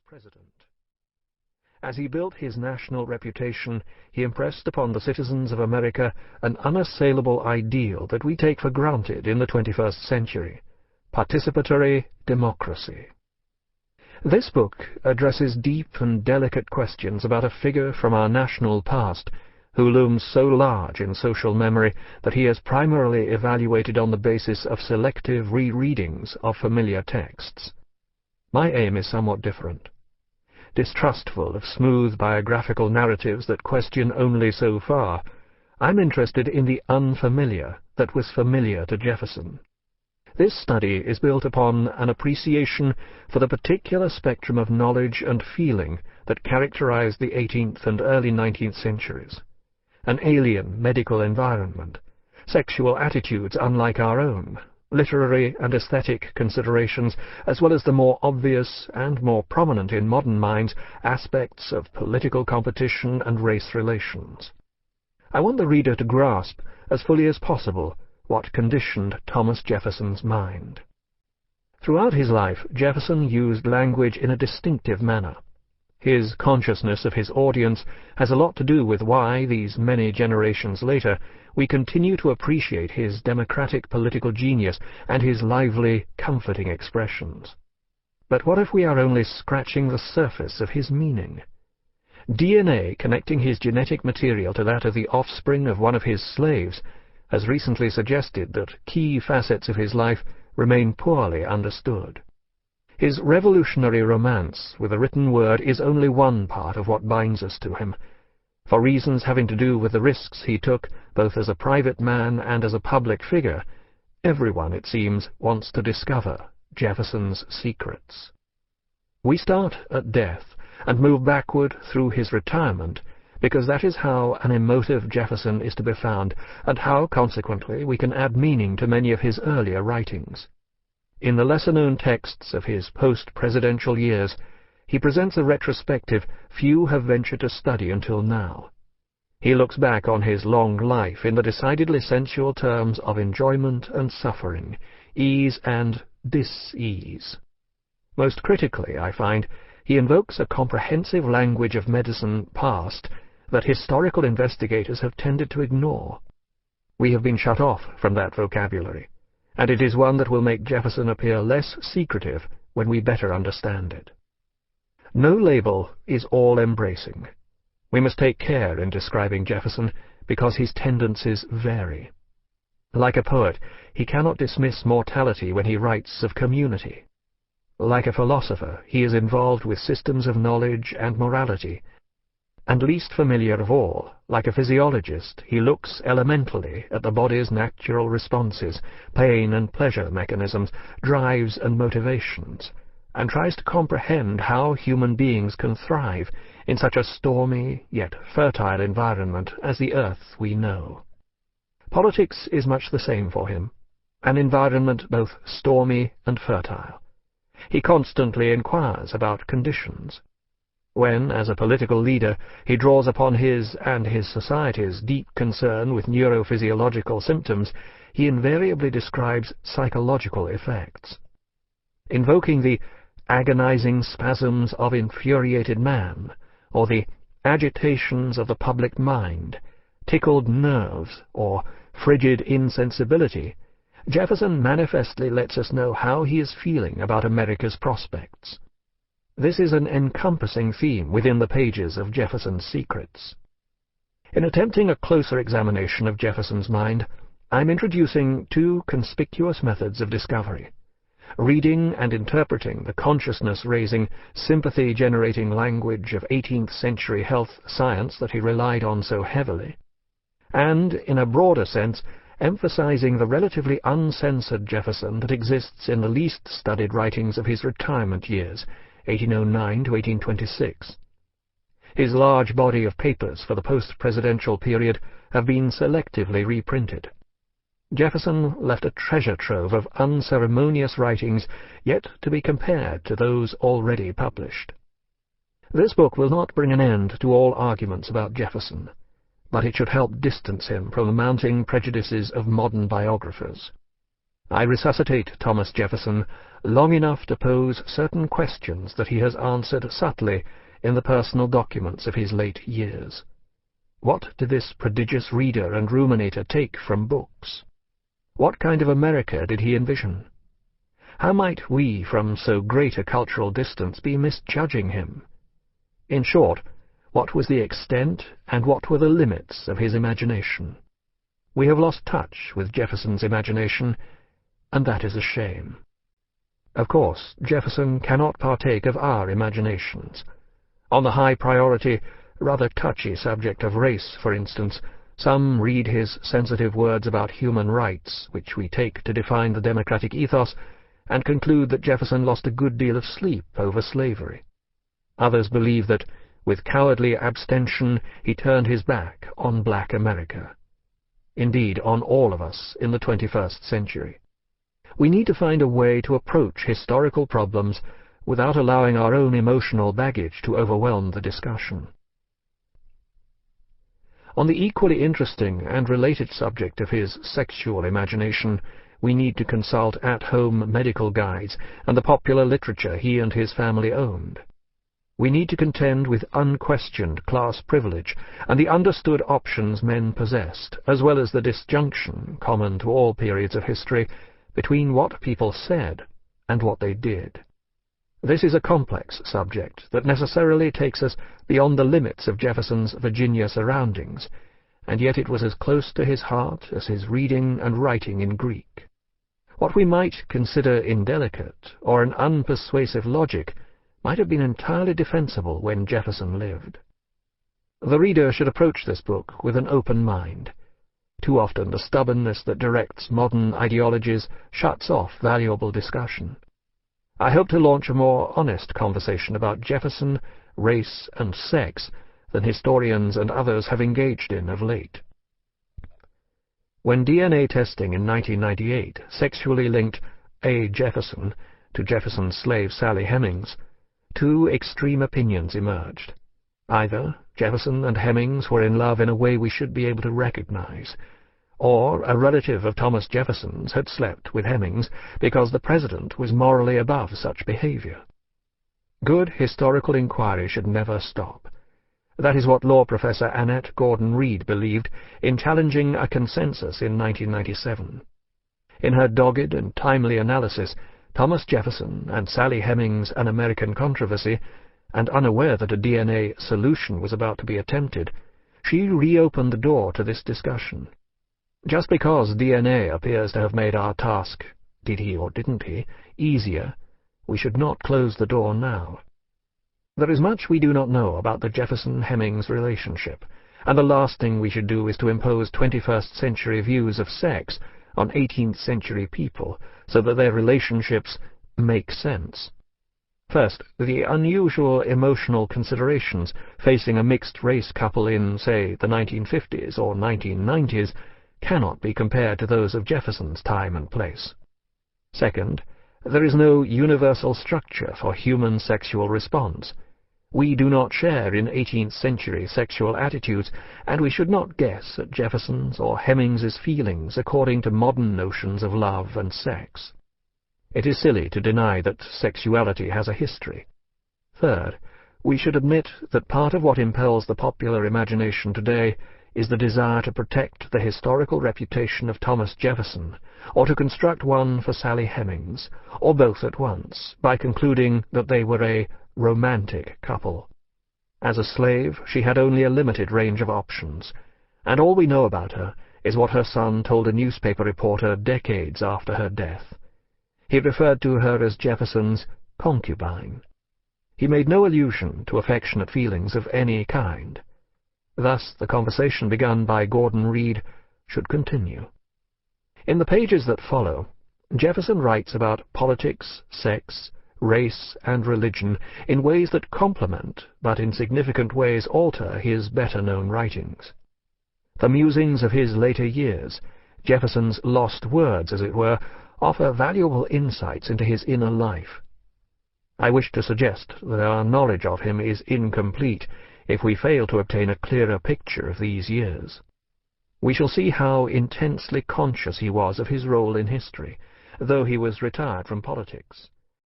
president. As he built his national reputation, he impressed upon the citizens of America an unassailable ideal that we take for granted in the 21st century: participatory democracy. This book addresses deep and delicate questions about a figure from our national past who looms so large in social memory that he is primarily evaluated on the basis of selective rereadings of familiar texts. My aim is somewhat different. Distrustful of smooth biographical narratives that question only so far, I'm interested in the unfamiliar that was familiar to Jefferson. This study is built upon an appreciation for the particular spectrum of knowledge and feeling that characterized the 18th and early 19th centuries. An alien medical environment, sexual attitudes unlike our own, literary and aesthetic considerations, as well as the more obvious and more prominent in modern minds aspects of political competition and race relations. I want the reader to grasp, as fully as possible, what conditioned Thomas Jefferson's mind. Throughout his life, Jefferson used language in a distinctive manner. His consciousness of his audience has a lot to do with why, these many generations later, we continue to appreciate his democratic political genius and his lively, comforting expressions. But what if we are only scratching the surface of his meaning? DNA connecting his genetic material to that of the offspring of one of his slaves has recently suggested that key facets of his life remain poorly understood. His revolutionary romance with the written word is only one part of what binds us to him. For reasons having to do with the risks he took, both as a private man and as a public figure, everyone, it seems, wants to discover Jefferson's secrets. We start at death and move backward through his retirement, because that is how an emotive Jefferson is to be found, and how, consequently, we can add meaning to many of his earlier writings. In the lesser-known texts of his post-presidential years, he presents a retrospective few have ventured to study until now. He looks back on his long life in the decidedly sensual terms of enjoyment and suffering, ease and dis-ease. Most critically, I find, he invokes a comprehensive language of medicine past that historical investigators have tended to ignore. We have been shut off from that vocabulary, and it is one that will make Jefferson appear less secretive when we better understand it. No label is all-embracing. We must take care in describing Jefferson, because his tendencies vary. Like a poet, he cannot dismiss mortality when he writes of community. Like a philosopher, he is involved with systems of knowledge and morality, and least familiar of all, like a physiologist, he looks elementally at the body's natural responses, pain and pleasure mechanisms, drives and motivations, and tries to comprehend how human beings can thrive in such a stormy yet fertile environment as the earth we know. Politics is much the same for him, an environment both stormy and fertile. He constantly inquires about conditions. When, as a political leader, he draws upon his and his society's deep concern with neurophysiological symptoms, he invariably describes psychological effects. Invoking the agonizing spasms of infuriated man, or the agitations of the public mind, tickled nerves, or frigid insensibility, Jefferson manifestly lets us know how he is feeling about America's prospects. This is an encompassing theme within the pages of Jefferson's Secrets. In attempting a closer examination of Jefferson's mind, I'm introducing two conspicuous methods of discovery: reading and interpreting the consciousness-raising, sympathy-generating language of 18th-century health science that he relied on so heavily, and, in a broader sense, emphasizing the relatively uncensored Jefferson that exists in the least-studied writings of his retirement years, 1809 to 1826. His large body of papers for the post-presidential period have been selectively reprinted. Jefferson left a treasure trove of unceremonious writings yet to be compared to those already published. This book will not bring an end to all arguments about Jefferson, but it should help distance him from the mounting prejudices of modern biographers. I resuscitate Thomas Jefferson long enough to pose certain questions that he has answered subtly in the personal documents of his late years. What did this prodigious reader and ruminator take from books? What kind of America did he envision? How might we, from so great a cultural distance, be misjudging him? In short, what was the extent and what were the limits of his imagination? We have lost touch with Jefferson's imagination, and that is a shame. Of course, Jefferson cannot partake of our imaginations. On the high priority, rather touchy subject of race, for instance, some read his sensitive words about human rights, which we take to define the democratic ethos, and conclude that Jefferson lost a good deal of sleep over slavery. Others believe that, with cowardly abstention, he turned his back on black America. Indeed, on all of us in the 21st century. We need to find a way to approach historical problems without allowing our own emotional baggage to overwhelm the discussion. On the equally interesting and related subject of his sexual imagination, we need to consult at-home medical guides and the popular literature he and his family owned. We need to contend with unquestioned class privilege and the understood options men possessed, as well as the disjunction, common to all periods of history, between what people said and what they did. This is a complex subject that necessarily takes us beyond the limits of Jefferson's Virginia surroundings, and yet it was as close to his heart as his reading and writing in Greek. What we might consider indelicate or an unpersuasive logic might have been entirely defensible when Jefferson lived. The reader should approach this book with an open mind. Too often the stubbornness that directs modern ideologies shuts off valuable discussion. I hope to launch a more honest conversation about Jefferson, race, and sex than historians and others have engaged in of late. When DNA testing in 1998 sexually linked A. Jefferson to Jefferson's slave Sally Hemmings, two extreme opinions emerged. Either Jefferson and Hemmings were in love in a way we should be able to recognize, or a relative of Thomas Jefferson's had slept with Hemmings because the president was morally above such behavior. Good historical inquiry should never stop. That is what law professor Annette Gordon-Reed believed in challenging a consensus in 1997. In her dogged and timely analysis, Thomas Jefferson and Sally Hemmings' An American Controversy, and unaware that a DNA solution was about to be attempted, she reopened the door to this discussion. Just because DNA appears to have made our task, did he or didn't he, easier, we should not close the door now. There is much we do not know about the Jefferson-Hemmings relationship, and the last thing we should do is to impose 21st century views of sex on 18th century people so that their relationships make sense. First, the unusual emotional considerations facing a mixed-race couple in, say, the 1950s or 1990s cannot be compared to those of Jefferson's time and place. Second, there is no universal structure for human sexual response. We do not share in 18th century sexual attitudes, and we should not guess at Jefferson's or Hemmings's feelings according to modern notions of love and sex. It is silly to deny that sexuality has a history. Third, we should admit that part of what impels the popular imagination today is the desire to protect the historical reputation of Thomas Jefferson, or to construct one for Sally Hemmings, or both at once, by concluding that they were a romantic couple. As a slave, she had only a limited range of options, and all we know about her is what her son told a newspaper reporter decades after her death. He referred to her as Jefferson's concubine. He made no allusion to affectionate feelings of any kind. Thus, the conversation begun by Gordon-Reed should continue. In the pages that follow, Jefferson writes about politics, sex, race, and religion in ways that complement, but in significant ways alter, his better-known writings. The musings of his later years, Jefferson's lost words, as it were, offer valuable insights into his inner life. I wish to suggest that our knowledge of him is incomplete if we fail to obtain a clearer picture of these years. We shall see how intensely conscious he was of his role in history, though he was retired from politics.